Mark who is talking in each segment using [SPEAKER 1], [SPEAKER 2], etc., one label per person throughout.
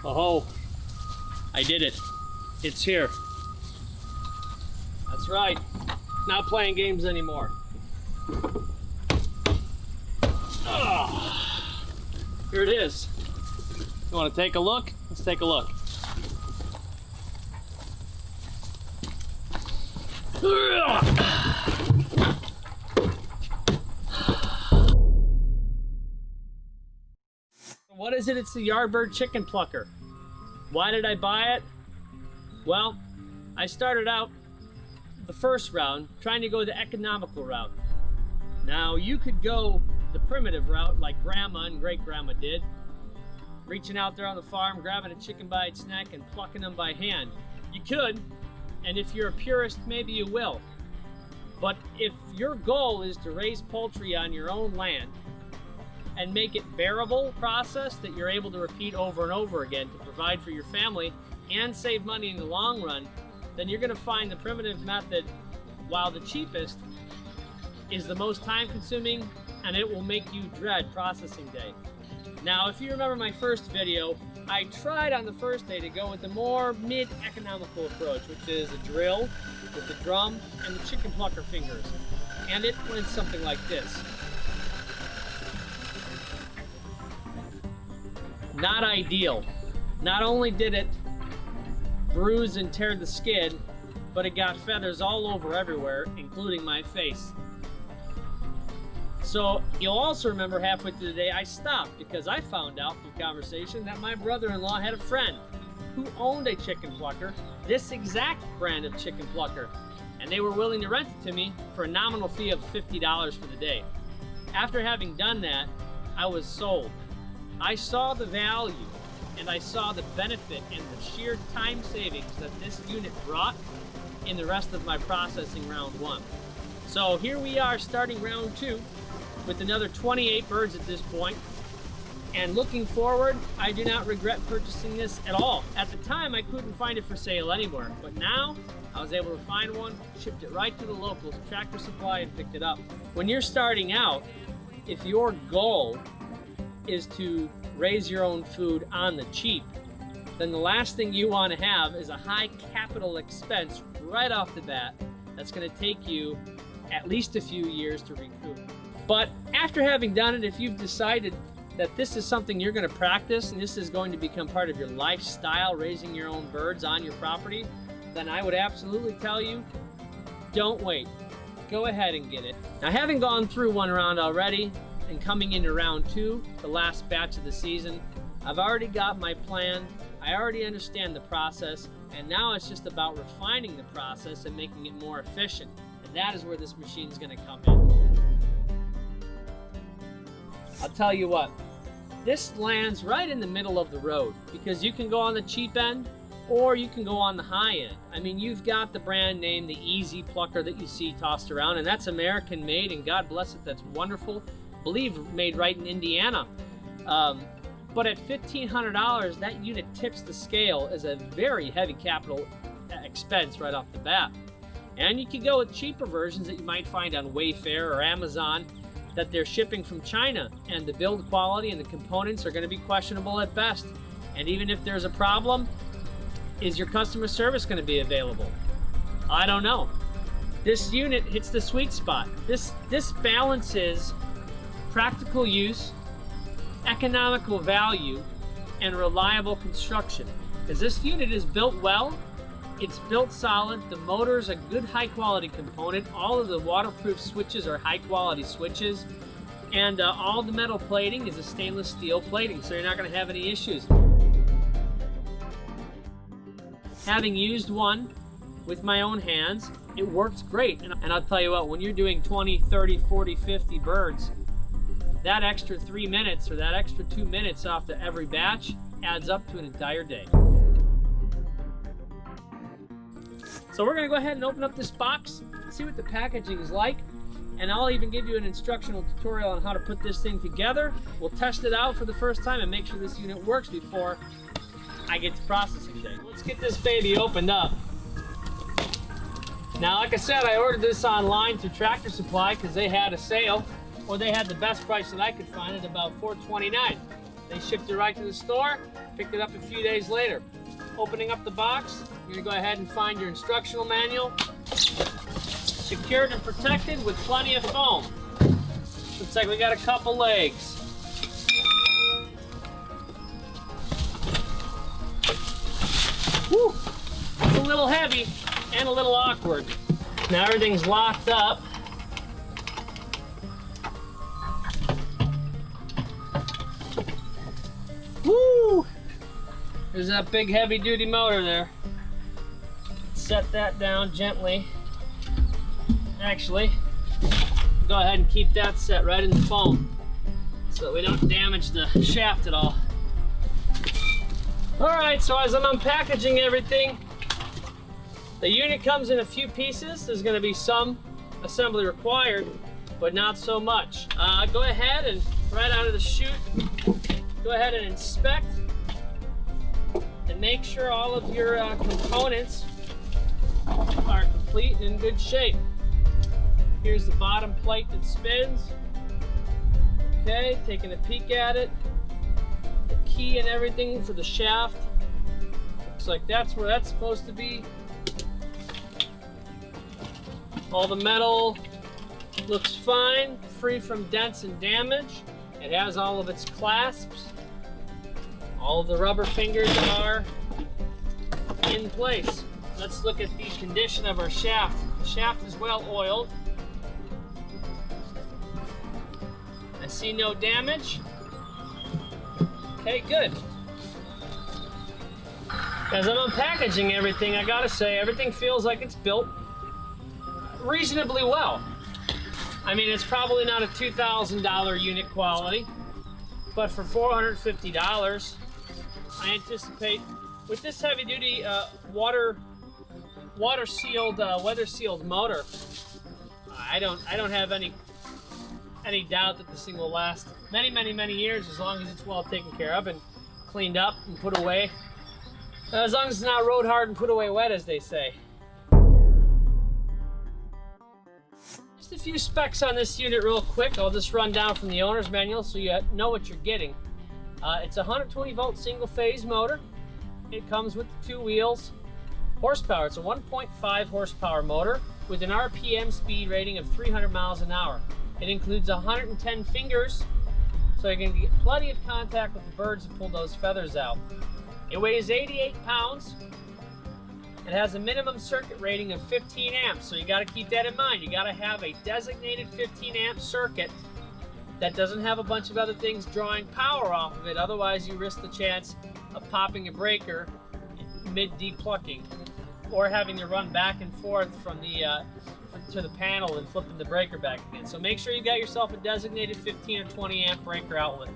[SPEAKER 1] Oh, I did it. It's here. That's right. Not playing games anymore. Oh, here it is. You want to take a look? Let's take a look. What is it? It's the Yardbird chicken plucker. Why did I buy it? Well, I started out the first round trying to go the economical route. Now, you could go the primitive route like grandma and great-grandma did, reaching out there on the farm, grabbing a chicken by its neck and plucking them by hand. You could, and if you're a purist, maybe you will. But if your goal is to raise poultry on your own land and make it bearable process that you're able to repeat over and over again to provide for your family and save money in the long run, then you're going to find the primitive method, while the cheapest, is the most time consuming, and it will make you dread processing day. Now, if you remember my first video, I tried on the first day to go with the more mid-economical approach, which is a drill with the drum and the chicken plucker fingers. And it went something like this. Not ideal. Not only did it bruise and tear the skin, but it got feathers all over everywhere, including my face. So you'll also remember halfway through the day I stopped because I found out through conversation that my brother-in-law had a friend who owned a chicken plucker, this exact brand of chicken plucker, and they were willing to rent it to me for a nominal fee of $50 for the day. After having done that, I was sold. I saw the value and I saw the benefit in the sheer time savings that this unit brought in the rest of my processing round one. So here we are starting round two with another 28 birds at this point. And looking forward, I do not regret purchasing this at all. At the time, I couldn't find it for sale anywhere, but now I was able to find one, shipped it right to the locals, Tractor Supply, and picked it up. When you're starting out, if your goal is to raise your own food on the cheap, then the last thing you want to have is a high capital expense right off the bat that's going to take you at least a few years to recoup. But after having done it, if you've decided that this is something you're going to practice and this is going to become part of your lifestyle, raising your own birds on your property, then I would absolutely tell you, don't wait. Go ahead and get it. Now, having gone through one round already and coming into round two, the last batch of the season, I've already got my plan. I already understand the process, and now it's just about refining the process and making it more efficient. And that is where this machine is going to come in. I'll tell you what, this lands right in the middle of the road because you can go on the cheap end or you can go on the high end. I mean, you've got the brand name, the Easy Plucker that you see tossed around, and that's American made, and God bless it, that's wonderful. I believe made right in Indiana. But at $1,500, that unit tips the scale as a very heavy capital expense right off the bat. And you can go with cheaper versions that you might find on Wayfair or Amazon that they're shipping from China, and the build quality and the components are going to be questionable at best. And even if there's a problem, is your customer service going to be available? I don't know. This unit hits the sweet spot. This balances practical use, economical value, and reliable construction. Because this unit is built well, it's built solid, the motor's a good high quality component, all of the waterproof switches are high quality switches, and all the metal plating is a stainless steel plating, so you're not going to have any issues. Having used one with my own hands, it works great, and I'll tell you what, when you're doing 20, 30, 40, 50 birds, that extra 3 minutes or that extra 2 minutes off to every batch adds up to an entire day. So we're gonna go ahead and open up this box, see what the packaging is like, and I'll even give you an instructional tutorial on how to put this thing together. We'll test it out for the first time and make sure this unit works before I get to processing day. Let's get this baby opened up. Now, like I said, I ordered this online through Tractor Supply because they had a sale, or they had the best price that I could find at about $4.29. They shipped it right to the store, picked it up a few days later. Opening up the box, you're gonna go ahead and find your instructional manual, secured and protected with plenty of foam. Looks like we got a couple legs. Whew. It's a little heavy and a little awkward. Now everything's locked up. Woo! There's that big heavy duty motor there. Set that down gently. Actually, go ahead and keep that set right in the foam so that we don't damage the shaft at all. Alright, so as I'm unpackaging everything, the unit comes in a few pieces. There's going to be some assembly required, but not so much. Go ahead and right out of the chute, go ahead and inspect and make sure all of your components are complete and in good shape. Here's the bottom plate that spins. Okay, taking a peek at it. The key and everything for the shaft. Looks like that's where that's supposed to be. All the metal looks fine, free from dents and damage. It has all of its clasps. All of the rubber fingers are in place. Let's look at the condition of our shaft. The shaft is well oiled. I see no damage. Okay, good. As I'm unpackaging everything, I gotta say, everything feels like it's built reasonably well. I mean, it's probably not a $2,000 unit quality, but for $450, I anticipate with this heavy-duty water-sealed, weather-sealed motor, I don't have any doubt that this thing will last many, many, many years as long as it's well taken care of and cleaned up and put away. As long as it's not rode hard and put away wet, as they say. Just a few specs on this unit real quick. I'll just run down from the owner's manual so you know what you're getting. It's a 120 volt single phase motor. It comes with 2 wheels. Horsepower, it's a 1.5 horsepower motor with an RPM speed rating of 300 miles an hour. It includes 110 fingers, so you can get plenty of contact with the birds to pull those feathers out. It weighs 88 pounds. It has a minimum circuit rating of 15 amps, so you got to keep that in mind. You got to have a designated 15 amp circuit that doesn't have a bunch of other things drawing power off of it. Otherwise, you risk the chance of popping a breaker mid-depucking or having to run back and forth from the to the panel and flipping the breaker back again. So make sure you got yourself a designated 15 or 20 amp breaker outlet.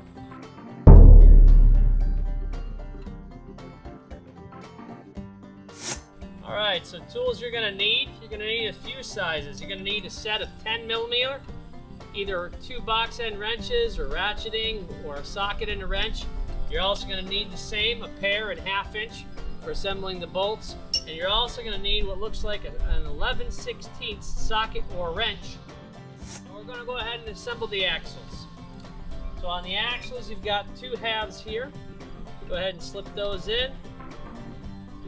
[SPEAKER 1] All right, so tools you're gonna need a few sizes. You're gonna need a set of 10 millimeter, either 2 box end wrenches or ratcheting or a socket and a wrench. You're also gonna need the same, a pair and 1/2 inch for assembling the bolts. And you're also gonna need what looks like an 11/16 socket or wrench. And we're gonna go ahead and assemble the axles. So on the axles, you've got 2 halves here. Go ahead and slip those in.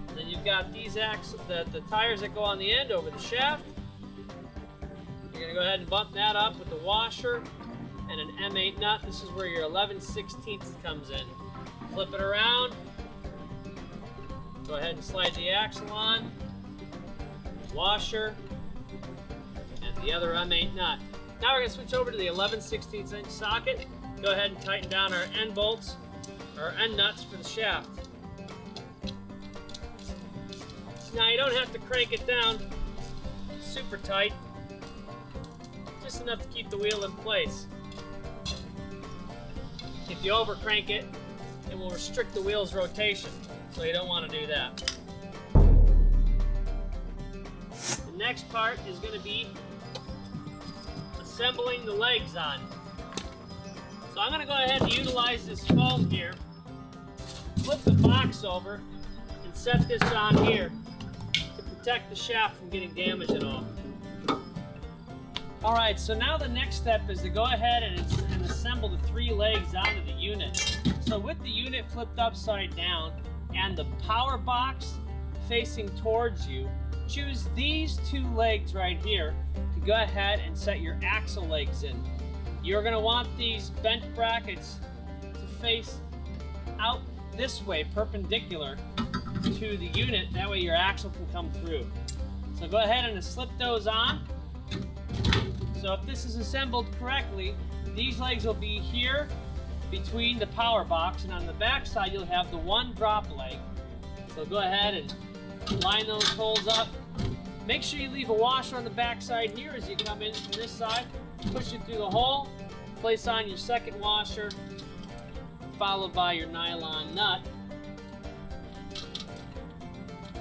[SPEAKER 1] And then you've got these axles, the tires that go on the end over the shaft. You're gonna go ahead and bump that up with a washer and an M8 nut. This is where your 11/16 comes in. Flip it around. Go ahead and slide the axle on, washer, and the other M8 nut. Now we're gonna switch over to the 11/16 inch socket. Go ahead and tighten down our end bolts, or end nuts for the shaft. Now you don't have to crank it down super tight, just enough to keep the wheel in place. If you over crank it, it will restrict the wheel's rotation, so you don't want to do that. The next part is going to be assembling the legs on. So I'm going to go ahead and utilize this foam here, flip the box over, and set this on here to protect the shaft from getting damaged at all. All right, so now the next step is to go ahead and assemble the 3 legs onto the unit. So So with the unit flipped upside down and the power box facing towards you, choose these two legs right here to go ahead and set your axle legs in. You're going to want these bench brackets to face out this way, perpendicular to the unit. That way your axle can come through. So go ahead and slip those on. So if this is assembled correctly, these legs will be here between the power box, and on the back side you'll have the one drop leg. So go ahead and line those holes up. Make sure you leave a washer on the back side here as you come in from this side. Push it through the hole, place on your second washer, followed by your nylon nut.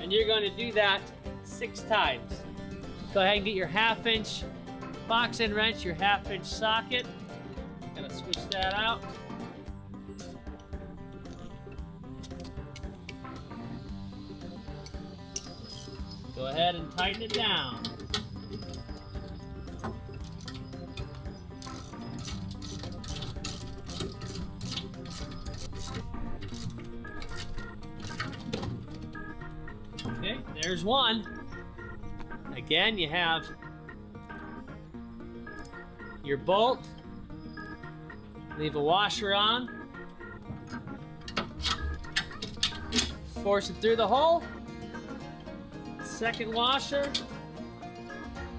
[SPEAKER 1] And you're going to do that 6 times. Go ahead and get your 1/2 inch box end wrench, your 1/2 inch socket. Gonna switch that out. Go ahead and tighten it down. Okay, there's one. Again, you have your bolt. Leave a washer on. Force it through the hole. Second washer.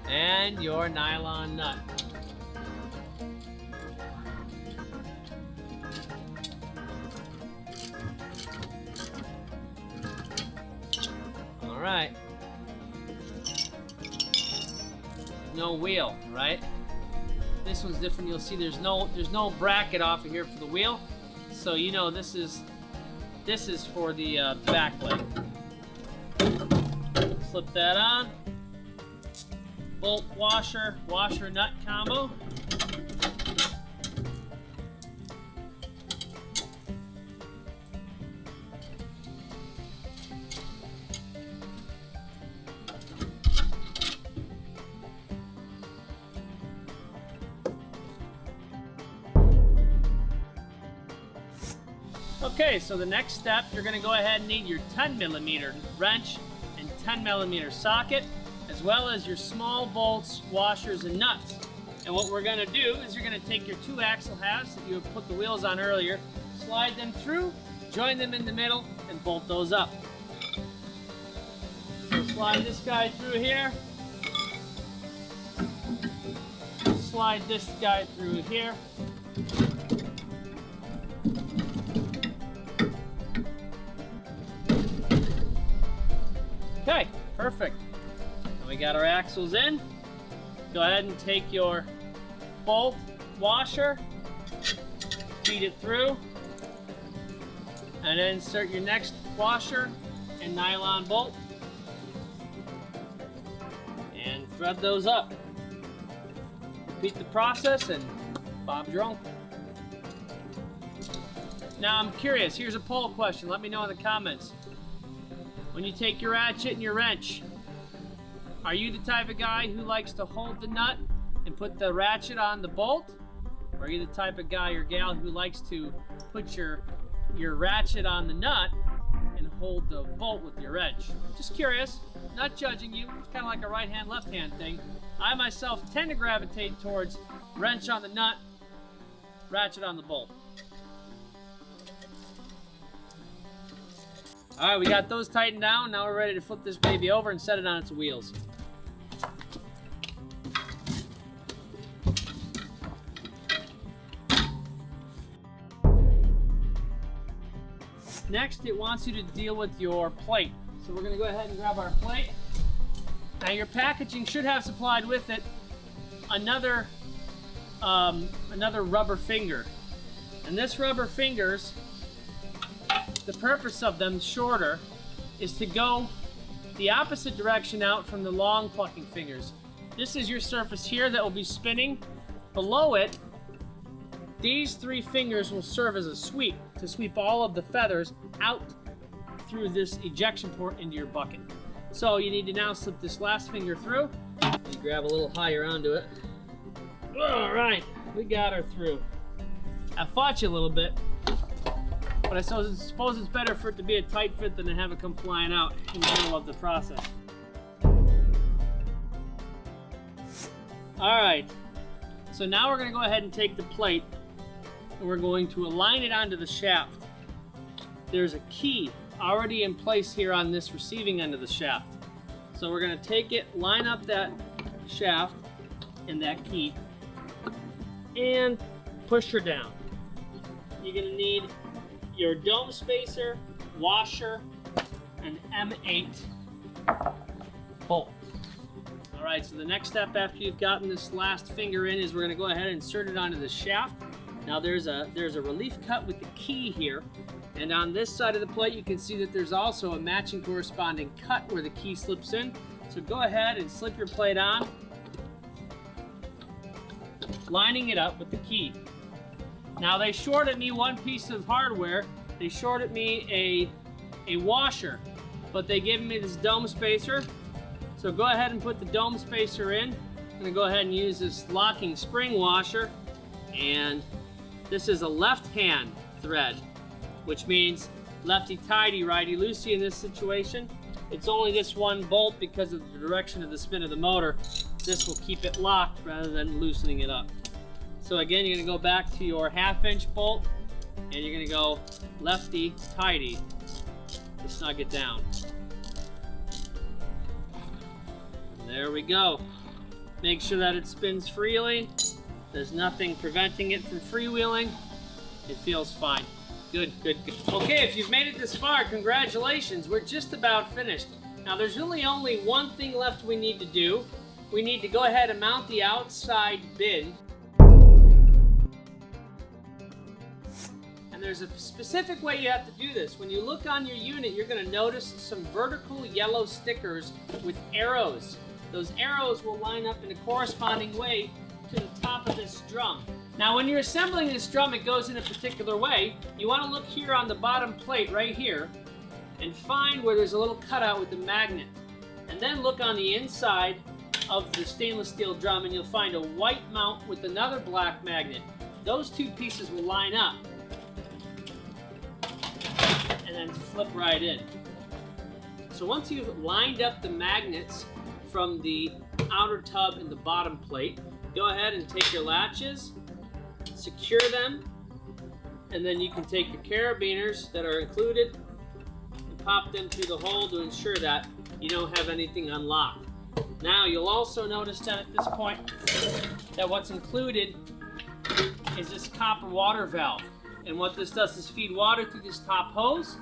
[SPEAKER 1] And your nylon nut. All right. No wheel, right? This one's different. You'll see there's no bracket off of here for the wheel, so you know this is for the back leg. Slip that on. Bolt washer nut combo. Okay, so the next step, you're going to go ahead and need your 10mm wrench and 10mm socket, as well as your small bolts, washers, and nuts. And what we're going to do is you're going to take your 2 axle halves that you have put the wheels on earlier, slide them through, join them in the middle, and bolt those up. So slide this guy through here, slide this guy through here. Okay, perfect. And we got our axles in. Go ahead and take your bolt washer, feed it through, and then insert your next washer and nylon bolt, and thread those up. Repeat the process and Bob's your uncle. Now I'm curious, here's a poll question. Let me know in the comments. When you take your ratchet and your wrench, are you the type of guy who likes to hold the nut and put the ratchet on the bolt? Or are you the type of guy or gal who likes to put your ratchet on the nut and hold the bolt with your wrench? Just curious, not judging you. It's kind of like a right hand, left hand thing. I myself tend to gravitate towards wrench on the nut, ratchet on the bolt. All right, we got those tightened down. Now we're ready to flip this baby over and set it on its wheels. Next, it wants you to deal with your plate. So we're gonna go ahead and grab our plate. Now your packaging should have supplied with it another rubber finger. And this rubber fingers, the purpose of them, shorter, is to go the opposite direction out from the long plucking fingers. This is your surface here that will be spinning. Below it, these 3 fingers will serve as a sweep to sweep all of the feathers out through this ejection port into your bucket. So you need to now slip this last finger through. You grab a little higher onto it. All right, we got her through. I fought you a little bit. But I suppose it's better for it to be a tight fit than to have it come flying out in the middle of the process. All right, so now we're going to go ahead and take the plate and we're going to align it onto the shaft. There's a key already in place here on this receiving end of the shaft. So we're going to take it, line up that shaft and that key, and push her down. You're going to need your dome spacer, washer, and M8 bolt. All right, so the next step after you've gotten this last finger in is we're going to go ahead and insert it onto the shaft. Now there's a relief cut with the key here, and on this side of the plate you can see that there's also a matching corresponding cut where the key slips in. So go ahead and slip your plate on, lining it up with the key. Now they shorted me one piece of hardware. They shorted me a washer, but they gave me this dome spacer. So go ahead and put the dome spacer in. I'm going to go ahead and use this locking spring washer, and this is a left-hand thread, which means lefty-tighty, righty-loosey in this situation. It's only this one bolt because of the direction of the spin of the motor. This will keep it locked rather than loosening it up. So again, you're going to go back to your 1/2-inch bolt, and you're going to go lefty-tighty to snug it down. There we go. Make sure that it spins freely. There's nothing preventing it from freewheeling. It feels fine. Good, good, good. Okay, if you've made it this far, congratulations. We're just about finished. Now there's really only one thing left we need to do. We need to go ahead and mount the outside bin. And there's a specific way you have to do this. When you look on your unit, you're going to notice some vertical yellow stickers with arrows. Those arrows will line up in a corresponding way to the top of this drum. Now when you're assembling this drum, it goes in a particular way. You want to look here on the bottom plate right here and find where there's a little cutout with the magnet. And then look on the inside of the stainless steel drum and you'll find a white mount with another black magnet. Those two pieces will line up and then flip right in. So once you've lined up the magnets from the outer tub and the bottom plate, go ahead and take your latches, secure them, and then you can take your carabiners that are included and pop them through the hole to ensure that you don't have anything unlocked. Now you'll also notice that at this point that what's included is this copper water valve. And what this does is feed water through this top hose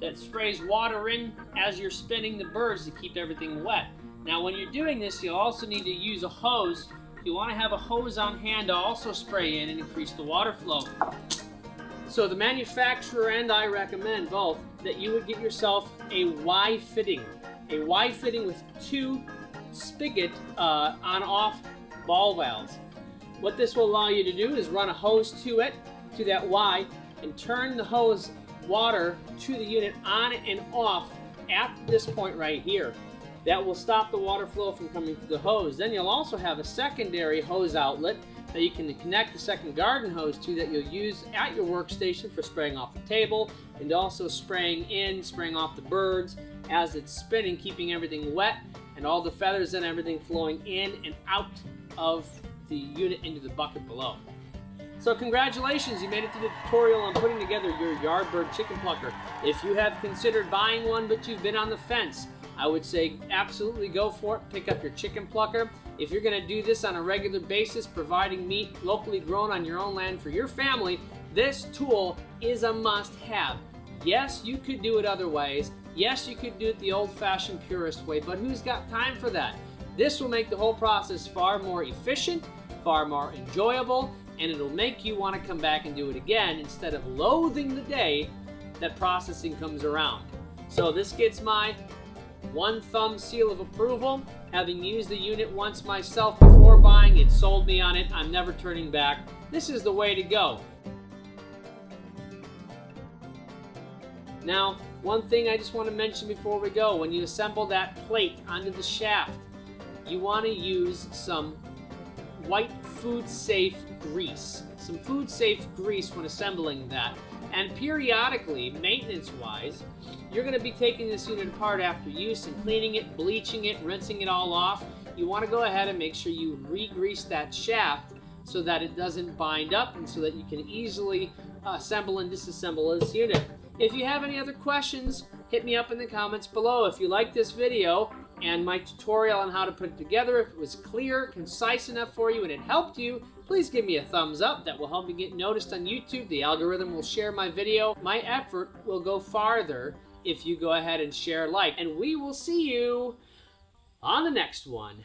[SPEAKER 1] that sprays water in as you're spinning the burrs to keep everything wet. Now when you're doing this, you'll also need to use a hose. You want to have a hose on hand to also spray in and increase the water flow. So the manufacturer and I recommend both that you would get yourself a Y fitting. A Y fitting with 2 spigot on-off ball valves. What this will allow you to do is run a hose to it, to that Y, and turn the hose water to the unit on and off at this point right here. That will stop the water flow from coming through the hose. Then you'll also have a secondary hose outlet that you can connect the second garden hose to that you'll use at your workstation for spraying off the table and also spraying in, spraying off the birds as it's spinning, keeping everything wet and all the feathers and everything flowing in and out of the unit into the bucket below. So congratulations, you made it to the tutorial on putting together your Yardbird chicken plucker. If you have considered buying one but you've been on the fence, I would say absolutely go for it. Pick up your chicken plucker. If you're going to do this on a regular basis, providing meat locally grown on your own land for your family, this tool is a must-have. Yes, you could do it other ways. Yes, you could do it the old-fashioned purist way, but who's got time for that? This will make the whole process far more efficient, far more enjoyable, and it'll make you want to come back and do it again instead of loathing the day that processing comes around. So this gets my 1 thumb seal of approval. Having used the unit once myself before buying, it sold me on it. I'm never turning back. This is the way to go. Now, one thing I just want to mention before we go, when you assemble that plate onto the shaft, you want to use some white food safe grease. Some food safe grease when assembling that. And periodically, maintenance-wise, you're going to be taking this unit apart after use and cleaning it, bleaching it, rinsing it all off. You want to go ahead and make sure you re-grease that shaft so that it doesn't bind up and so that you can easily assemble and disassemble this unit. If you have any other questions, hit me up in the comments below. If you like this video and my tutorial on how to put it together, if it was clear, concise enough for you, and it helped you, please give me a thumbs up. That will help me get noticed on YouTube. The algorithm will share my video. My effort will go farther if you go ahead and share, like. And we will see you on the next one.